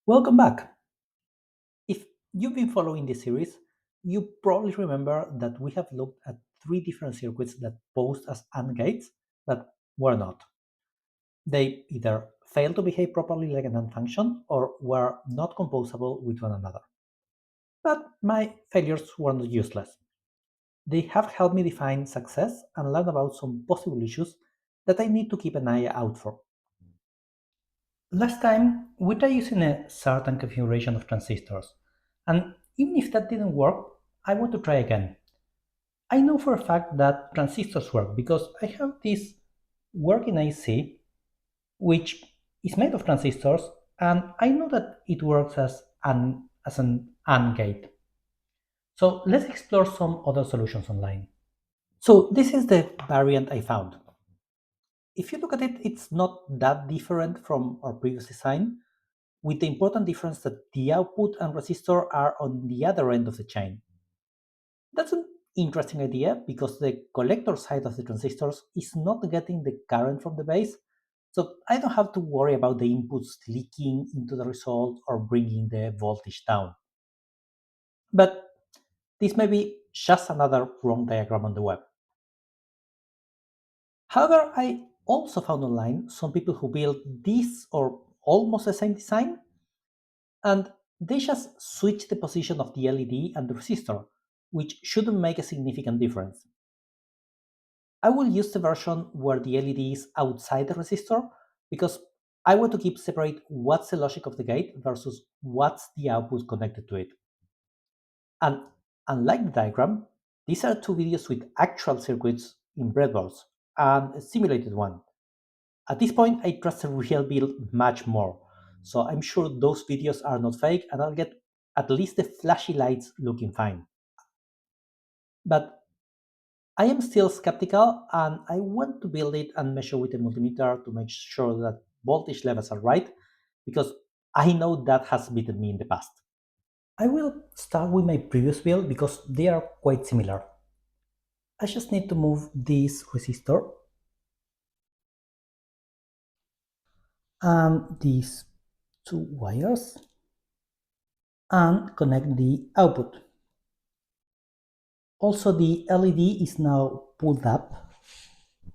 Welcome back. If you've been following this series, you probably remember that we have looked at three different circuits that posed as AND gates but were not. They either failed to behave properly like an AND function or were not composable with one another. But my failures were not useless. They have helped me define success and learn about some possible issues that I need to keep an eye out for. Last time, we tried using a certain configuration of transistors, and even if that didn't work, I want to try again. I know for a fact that transistors work because I have this working IC which is made of transistors, and I know that it works as an AND gate. So let's explore some other solutions online. So this is the variant I found. If you look at it, it's not that different from our previous design, with the important difference that the output and resistor are on the other end of the chain. That's an interesting idea because the collector side of the transistors is not getting the current from the base, so I don't have to worry about the inputs leaking into the result or bringing the voltage down. But this may be just another wrong diagram on the web. However, I also found online some people who built this or almost the same design, and they just switch the position of the LED and the resistor, which shouldn't make a significant difference. I will use the version where the LED is outside the resistor because I want to keep separate what's the logic of the gate versus what's the output connected to it. And unlike the diagram, these are two videos with actual circuits in breadboards and a simulated one. At this point, I trust the real build much more, so I'm sure those videos are not fake and I'll get at least the flashy lights looking fine. But I am still skeptical and I want to build it and measure with a multimeter to make sure that voltage levels are right because I know that has beaten me in the past. I will start with my previous build because they are quite similar. I just need to move this resistor and these two wires and connect the output. Also, the LED is now pulled up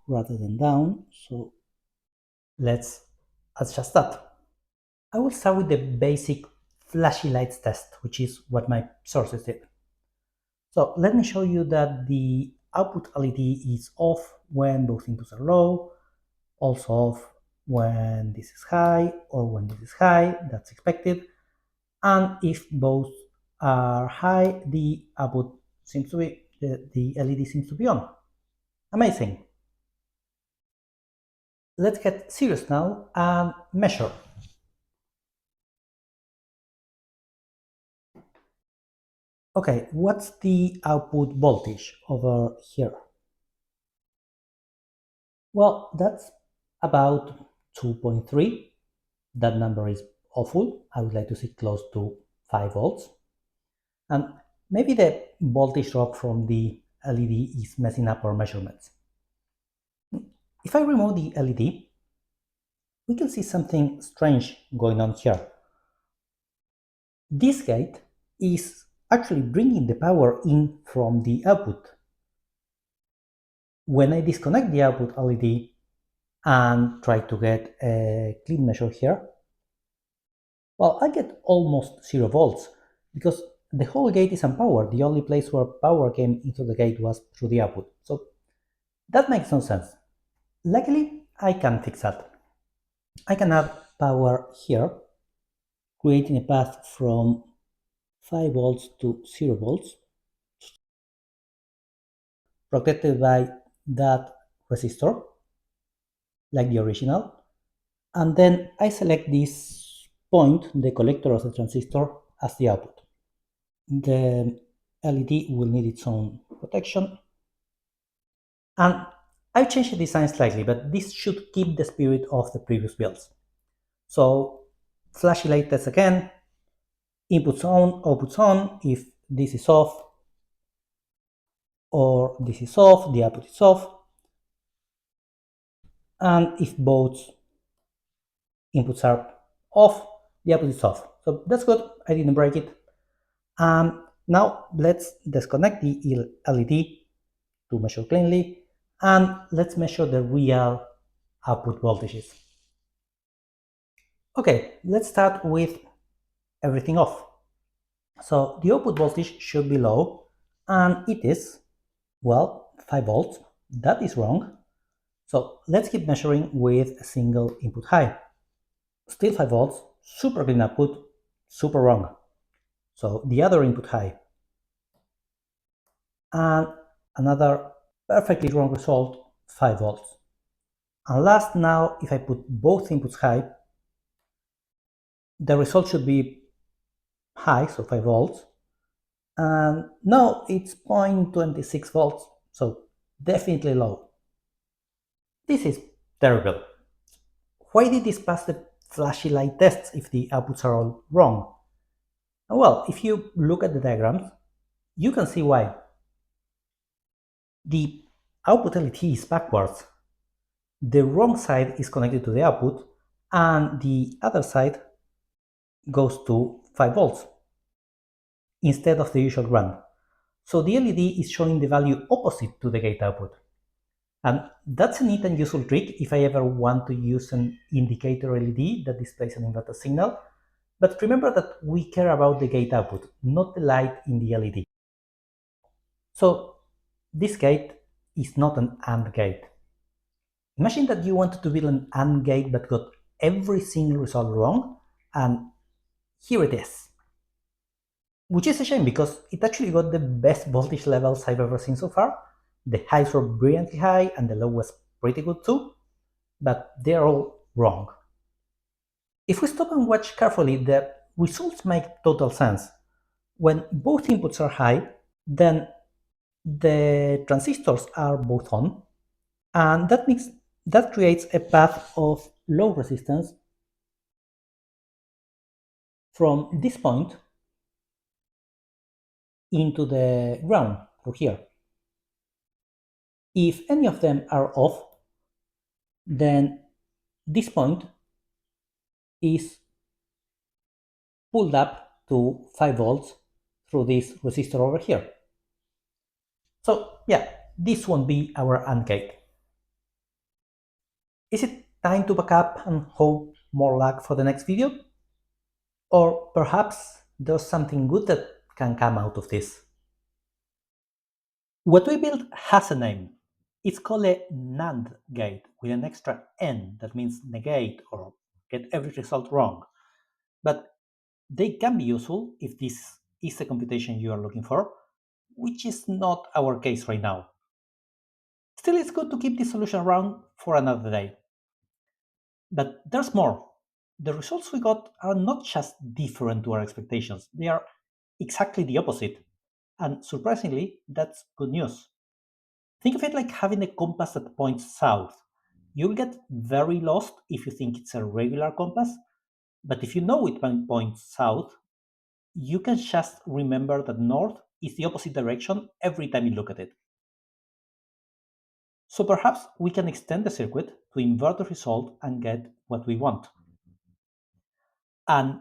rather than down, so let's adjust that. I will start with the basic flashy lights test, which is what my sources did. So let me show you that the output LED is off when both inputs are low, also off when this is high or when this is high, that's expected. And if both are high, the output seems to be, the LED seems to be on. Amazing. Let's get serious now and measure. Okay, what's the output voltage over here? Well, that's about 2.3. That number is awful. I would like to see close to 5 volts. And maybe the voltage drop from the LED is messing up our measurements. If I remove the LED, we can see something strange going on here. This gate is actually bringing the power in from the output. When I disconnect the output LED and try to get a clean measure here, well, I get almost 0 volts because the whole gate is unpowered. The only place where power came into the gate was through the output. So that makes no sense. Luckily, I can fix that. I can add power here, creating a path from 5 volts to 0 volts, protected by that resistor, like the original. And then I select this point, the collector of the transistor, as the output. The LED will need its own protection. And I've changed the design slightly, but this should keep the spirit of the previous builds. So flashy light test again, inputs on, outputs on. If this is off or this is off, the output is off. And if both inputs are off, the output is off. So that's good, I didn't break it. Now let's disconnect the LED to measure cleanly, and let's measure the real output voltages. Okay, let's start with everything off. So the output voltage should be low, and it is, well, 5 volts. That is wrong. So let's keep measuring with a single input high. Still 5 volts, super clean output, super wrong. So the other input high. And another perfectly wrong result, 5 volts. And last, now if I put both inputs high, the result should be high, so 5 volts. And no, it's 0.26 volts, so definitely low. This is terrible. Why did this pass the flashy light tests if the outputs are all wrong? Well, if you look at the diagrams, you can see why. The output LED is backwards. The wrong side is connected to the output, and the other side goes to 5 volts instead of the usual ground. So the LED is showing the value opposite to the gate output. And that's a neat and useful trick if I ever want to use an indicator LED that displays an inverter signal. But remember that we care about the gate output, not the light in the LED. So this gate is not an AND gate. Imagine that you wanted to build an AND gate but got every single result wrong, and here it is. Which is a shame because it actually got the best voltage levels I've ever seen so far. The highs were brilliantly high and the low was pretty good too, but they're all wrong. If we stop and watch carefully, the results make total sense. When both inputs are high, then the transistors are both on, and that creates a path of low resistance from this point into the ground through here. If any of them are off, then this point is pulled up to 5 volts through this resistor over here. So yeah, this won't be our AND gate. Is it time to back up and hope more luck for the next video? Or perhaps there's something good that can come out of this. What we built has a name. It's called a NAND gate with an extra N that means negate or get every result wrong. But they can be useful if this is the computation you are looking for, which is not our case right now. Still, it's good to keep this solution around for another day. But there's more. The results we got are not just different to our expectations, they are exactly the opposite. And surprisingly, that's good news. Think of it like having a compass that points south. You'll get very lost if you think it's a regular compass, but if you know it points south, you can just remember that north is the opposite direction every time you look at it. So perhaps we can extend the circuit to invert the result and get what we want. And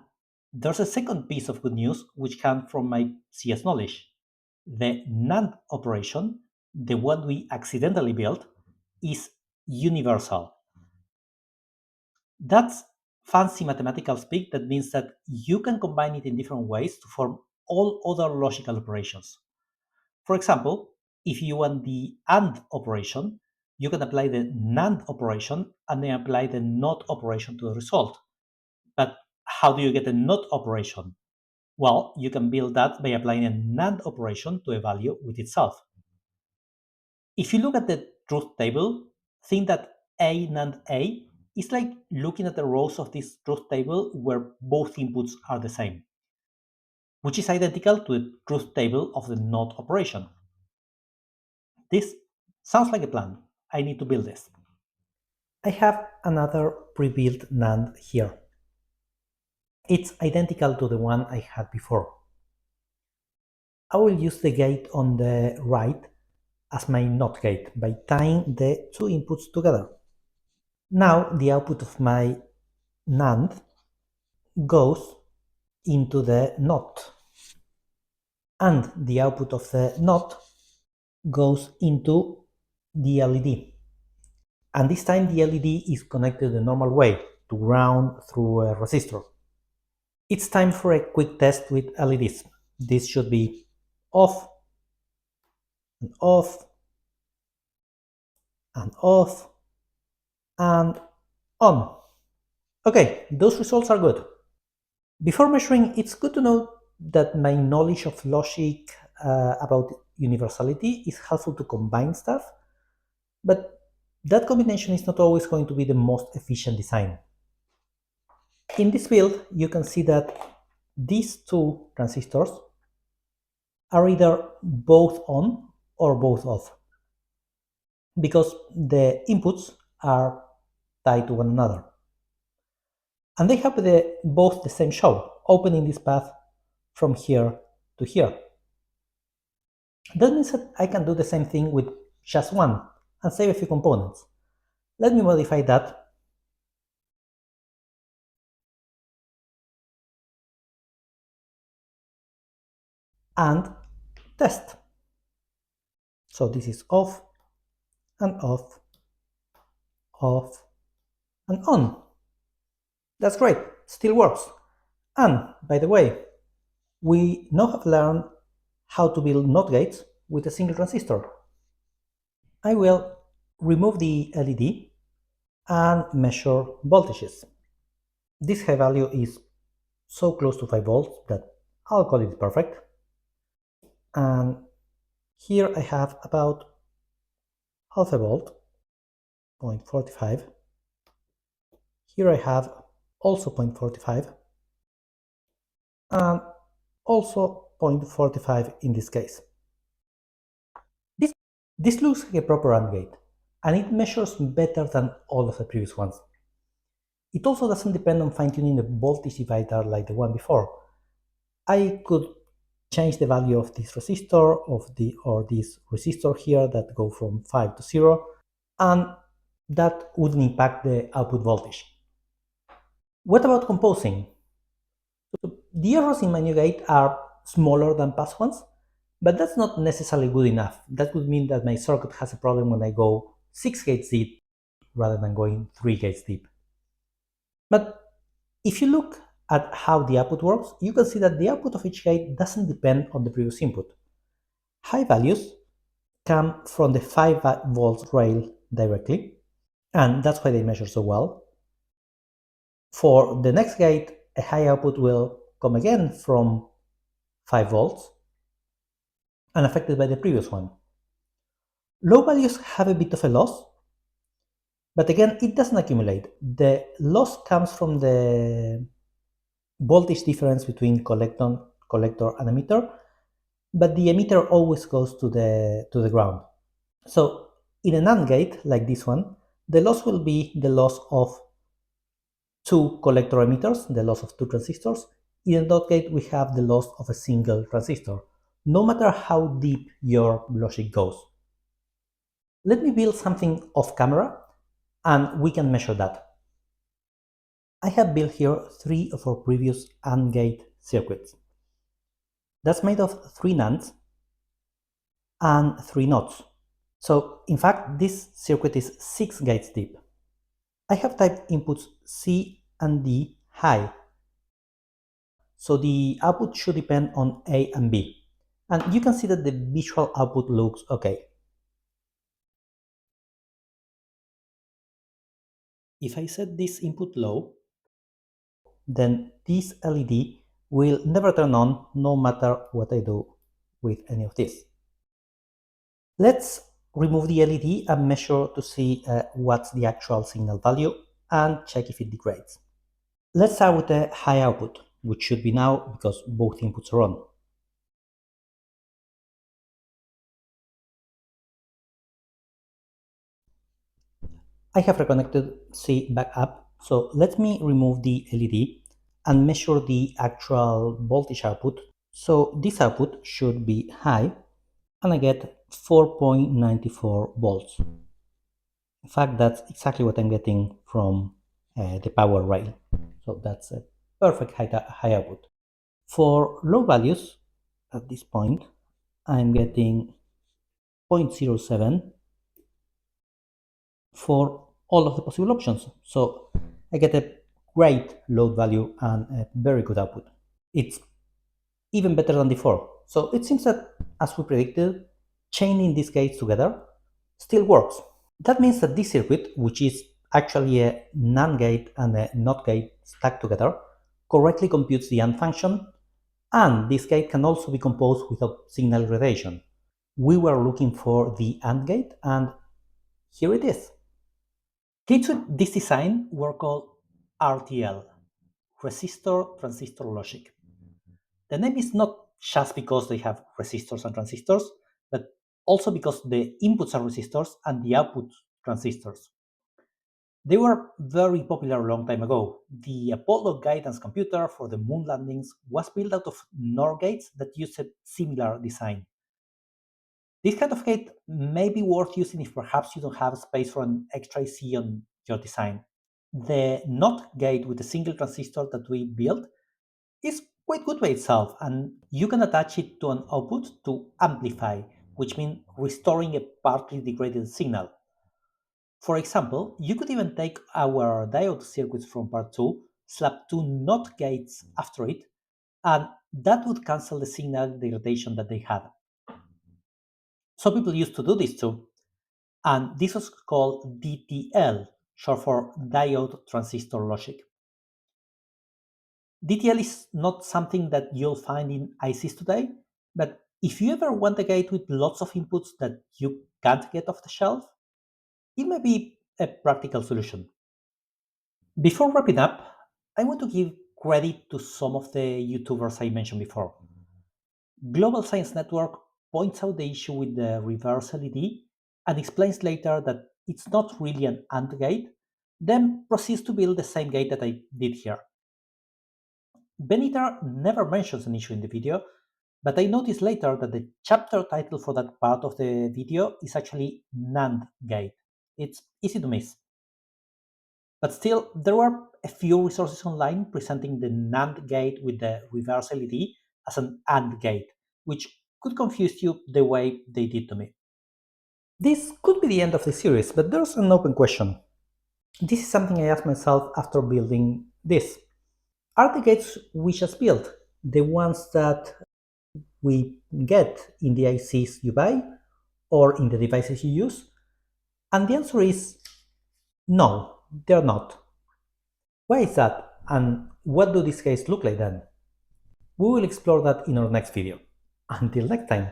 there's a second piece of good news which comes from my CS knowledge. The NAND operation, the one we accidentally built, is universal. That's fancy mathematical speak that means that you can combine it in different ways to form all other logical operations. For example, if you want the AND operation, you can apply the NAND operation and then apply the NOT operation to the result. But how do you get a NOT operation? Well, you can build that by applying a NAND operation to a value with itself. If you look at the truth table, think that A NAND A is like looking at the rows of this truth table where both inputs are the same, which is identical to the truth table of the NOT operation. This sounds like a plan. I need to build this. I have another pre-built NAND here. It's identical to the one I had before. I will use the gate on the right as my NOT gate by tying the two inputs together. Now the output of my NAND goes into the NOT, and the output of the NOT goes into the LED. And this time the LED is connected the normal way, to ground through a resistor. It's time for a quick test with LEDs. This should be off and off and off and on. Okay, those results are good. Before measuring, it's good to know that my knowledge of logic about universality is helpful to combine stuff, but that combination is not always going to be the most efficient design. In this build, you can see that these two transistors are either both on or both off, because the inputs are tied to one another. And they have both the same show, opening this path from here to here. That means that I can do the same thing with just one and save a few components. Let me modify that. And test. So this is off and off, off and on. That's great, still works. And by the way, we now have learned how to build NOT gates with a single transistor. I will remove the LED and measure voltages. This high value is so close to 5 volts that I'll call it perfect. And here I have about half a volt, 0.45. Here I have also 0.45 and also 0.45 in this case. This looks like a proper AND gate, and it measures better than all of the previous ones. It also doesn't depend on fine-tuning the voltage divider like the one before. I could change the value of this resistor or this resistor here that go from 5 to 0, and that wouldn't impact the output voltage. What about composing? So the errors in my new gate are smaller than past ones, but that's not necessarily good enough. That would mean that my circuit has a problem when I go 6 gates deep rather than going 3 gates deep. But if you look at how the output works, you can see that the output of each gate doesn't depend on the previous input. High values come from the 5 volts rail directly, and that's why they measure so well. For the next gate, a high output will come again from 5 volts, unaffected by the previous one. Low values have a bit of a loss, but again, it doesn't accumulate. The loss comes from the voltage difference between collector and emitter, but the emitter always goes to the ground. So in an AND gate like this one, the loss will be the loss of 2 collector emitters, the loss of 2 transistors. In a NOT gate, we have the loss of a single transistor, no matter how deep your logic goes. Let me build something off camera and we can measure that. I have built here 3 of our previous AND gate circuits. That's made of 3 NANDs and 3 NOTs. So in fact, this circuit is 6 gates deep. I have typed inputs C and D high. So the output should depend on A and B. And you can see that the visual output looks okay. If I set this input low, then this LED will never turn on no matter what I do with any of this. Let's remove the LED and measure to see what's the actual signal value and check if it degrades. Let's start with the high output, which should be now because both inputs are on. I have reconnected C back up, so let me remove the LED and measure the actual voltage output. So this output should be high, and I get 4.94 volts. In fact, that's exactly what I'm getting from the power rail. So that's a perfect high output. For low values, at this point, I'm getting 0.07 for all of the possible options. So I get a great load value and a very good output. It's even better than before. So it seems that, as we predicted, chaining these gates together still works. That means that this circuit, which is actually a NAND gate and a NOT gate stacked together, correctly computes the AND function, and this gate can also be composed without signal gradation. We were looking for the AND gate, and here it is. Gates with this design were called RTL, Resistor-Transistor Logic. The name is not just because they have resistors and transistors, but also because the inputs are resistors and the outputs transistors. They were very popular a long time ago. The Apollo guidance computer for the moon landings was built out of NOR gates that used a similar design. This kind of gate may be worth using if perhaps you don't have space for an extra IC on your design. The NOT gate with a single transistor that we built is quite good by itself, and you can attach it to an output to amplify, which means restoring a partly degraded signal. For example, you could even take our diode circuits from part 2, slap two NOT gates after it, and that would cancel the signal degradation that they had. Some people used to do this too, and this was called DTL, short for diode transistor logic. DTL is not something that you'll find in ICs today, but if you ever want a gate with lots of inputs that you can't get off the shelf, it may be a practical solution. Before wrapping up, I want to give credit to some of the YouTubers I mentioned before. Global Science Network points out the issue with the reverse LED and explains later that it's not really an AND gate, then proceeds to build the same gate that I did here. Beniter never mentions an issue in the video, but I noticed later that the chapter title for that part of the video is actually NAND gate. It's easy to miss. But still, there were a few resources online presenting the NAND gate with the reverse LED as an AND gate, which could confuse you the way they did to me. This could be the end of the series, but there's an open question. This is something I asked myself after building this. Are the gates we just built the ones that we get in the ICs you buy or in the devices you use? And the answer is no, they're not. Why is that? And what do these gates look like then? We will explore that in our next video. Until next time.